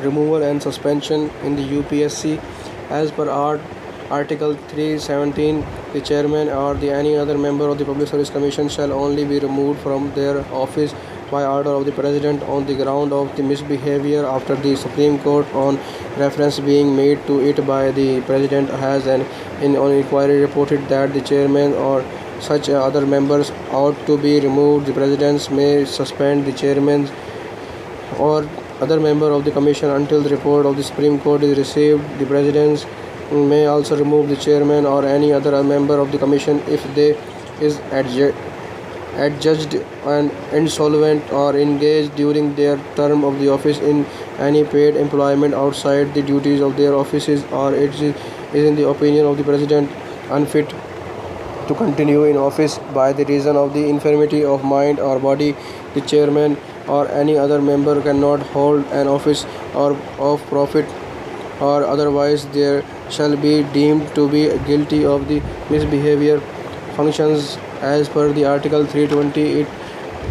removal and suspension in the UPSC. As per Article 317, the chairman or any other member of the Public Service Commission shall only be removed from their office by order of the President on the ground of the misbehavior after the Supreme Court, on reference being made to it by the President, has in on inquiry reported that the chairman or such other members ought to be removed. The President may suspend the chairman or other member of the Commission until the report of the Supreme Court is received. The President may also remove the chairman or any other member of the Commission if they is adjudged and insolvent or engaged during their term of the office in any paid employment outside the duties of their offices, or it is in the opinion of the President unfit to continue in office by the reason of the infirmity of mind or body. The chairman or any other member cannot hold an office or of profit or otherwise there shall be deemed to be guilty of the misbehavior functions. As per the Article 320,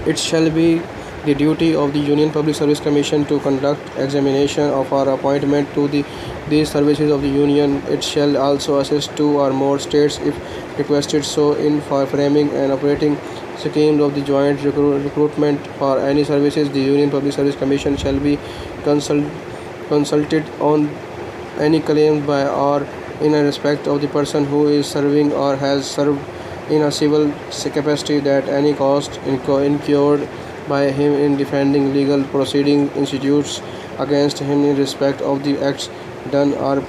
it shall be the duty of the Union Public Service Commission to conduct examination of our appointment to these services of the Union. It shall also assist two or more states if requested so in for framing and operating schemes of the joint recruitment for any services. The Union Public Service Commission shall be consulted on any claims by or in respect of the person who is serving or has served in a civil capacity that any cost incurred by him in defending legal proceeding institutes against him in respect of the acts done or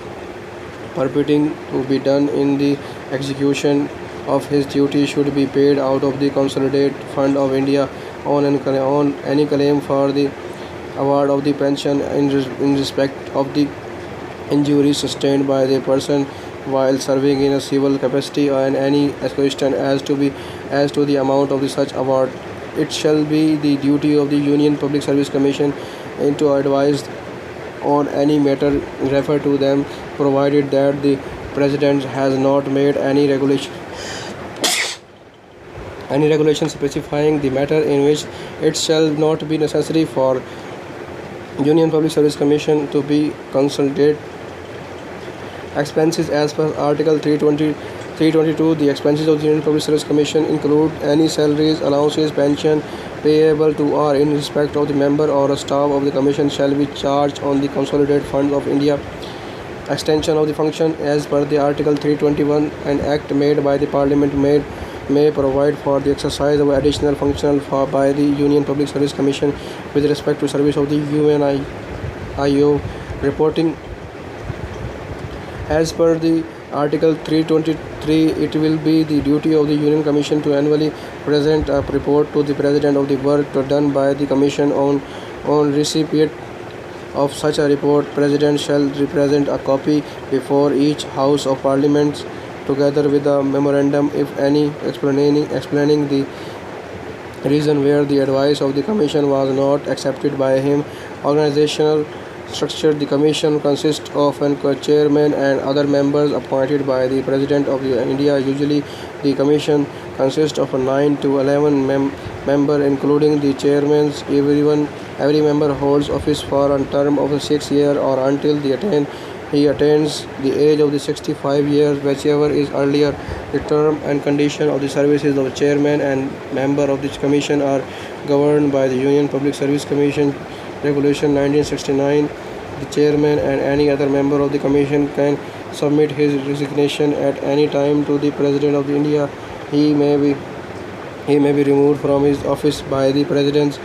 purporting to be done in the execution of his duty should be paid out of the Consolidated Fund of India on any claim for the award of the pension in respect of the injury sustained by the person while serving in a civil capacity, and any question as to the amount of the such award. It shall be the duty of the Union Public Service Commission to advise on any matter referred to them, provided that the President has not made any regulation specifying the matter in which it shall not be necessary for Union Public Service Commission to be consulted. Expenses. As per Article 322, the expenses of the Union Public Service Commission include any salaries, allowances, pension payable to or in respect of the member or a staff of the Commission shall be charged on the Consolidated Fund of India. Extension of the function. As per the Article 321, an act made by the Parliament may provide for the exercise of additional functional by the Union Public Service Commission with respect to service of the UNIO reporting. As per the Article 323, it will be the duty of the Union Commission to annually present a report to the President of the work done by the Commission. On receipt of such a report, President shall represent a copy before each House of Parliament together with a memorandum, if any, explaining the reason where the advice of the Commission was not accepted by him. Organizational structure. The Commission consists of a chairman and other members appointed by the President of India. Usually, the Commission consists of 9 to 11 members, including the chairmen. Every member holds office for a term of 6 years or until he attains the age of the 65 years, whichever is earlier. The term and condition of the services of the chairman and member of this commission are governed by the Union Public Service Commission Regulation 1969. The chairman and any other member of the commission can submit his resignation at any time to the President of India. He may be removed from his office by the President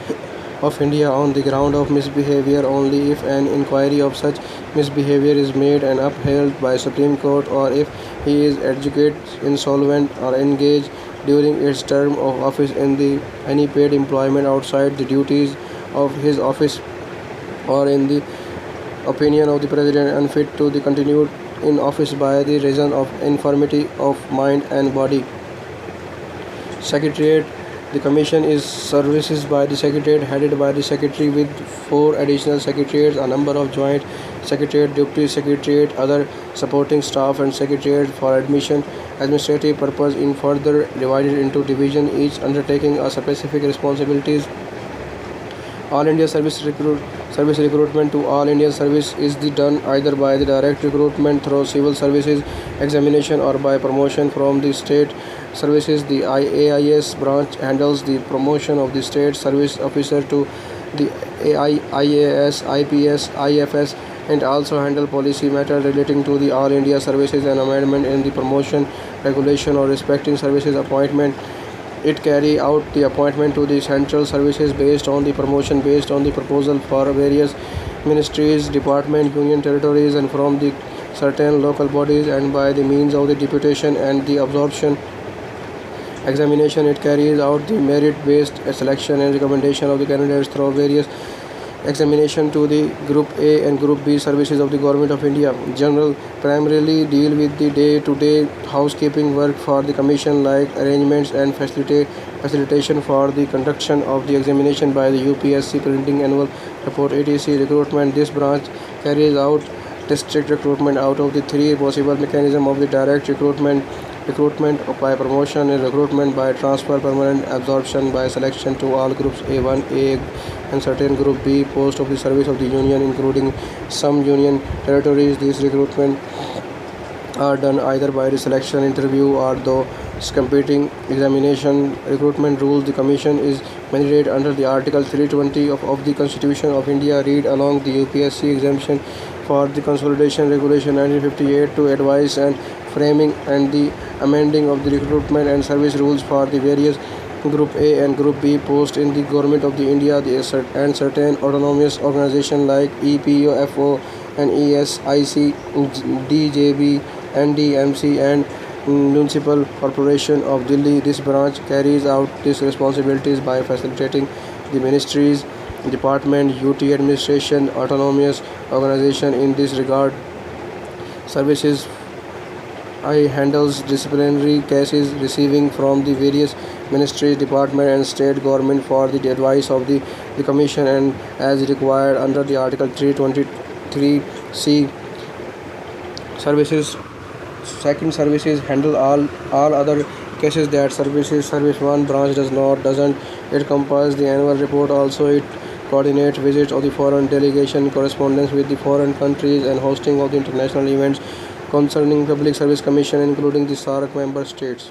of India on the ground of misbehavior only if an inquiry of such misbehavior is made and upheld by Supreme Court, or if he is adjudged insolvent or engaged during its term of office in any paid employment outside the duties of his office, or in the opinion of the President unfit to be continued in office by the reason of infirmity of mind and body. Secretariat. The Commission is serviced by the Secretariat headed by the Secretary with 4 additional Secretariats, a number of Joint Secretariat, Deputy Secretariat, other supporting staff, and Secretariat for administrative purpose in further divided into division, each undertaking a specific responsibilities. All India service recruitment to all India service is done either by the direct recruitment through civil services examination or by promotion from the state services. The AIS branch handles the promotion of the state service officer to the IAS, IPS, IFS, and also handle policy matters relating to the all India services and amendment in the promotion regulation or respecting services appointment. It carry out the appointment to the central services based on the promotion based on the proposal for various ministries, department, union territories, and from the certain local bodies, and by the means of the deputation and the absorption examination. It carries out the merit-based selection and recommendation of the candidates through various examination to the Group A and Group B services of the Government of India. General primarily deal with the day-to-day housekeeping work for the Commission, like arrangements and facilitation for the conduction of the examination by the UPSC, printing annual report, etc. Recruitment. This branch carries out district recruitment out of the three possible mechanisms of the direct recruitment by promotion, and recruitment by transfer, permanent absorption by selection to all groups A1, A and certain group B post of the service of the union, including some union territories. These recruitment are done either by the selection interview or though competing examination. Recruitment rules. The commission is mandated under the Article 320 of the Constitution of India. Read along the UPSC exemption for the Consolidation Regulation 1958 to advise and framing and the amending of the recruitment and service rules for the various Group A and Group B posts in the Government of the India and certain autonomous organizations like EPOFO and ESIC, DJB, NDMC and Municipal Corporation of Delhi. This branch carries out these responsibilities by facilitating the ministries, department, UT administration, autonomous organization in this regard. Services I handles disciplinary cases receiving from the various ministries, department and state government for the advice of the commission, and as required under the Article 323C. Services. Second, services handle all other cases that service one branch doesn't. It compiles the annual report. Also, it coordinates visits of the foreign delegation, correspondence with the foreign countries, and hosting of the international events concerning Public Service Commission, including the SARC member states.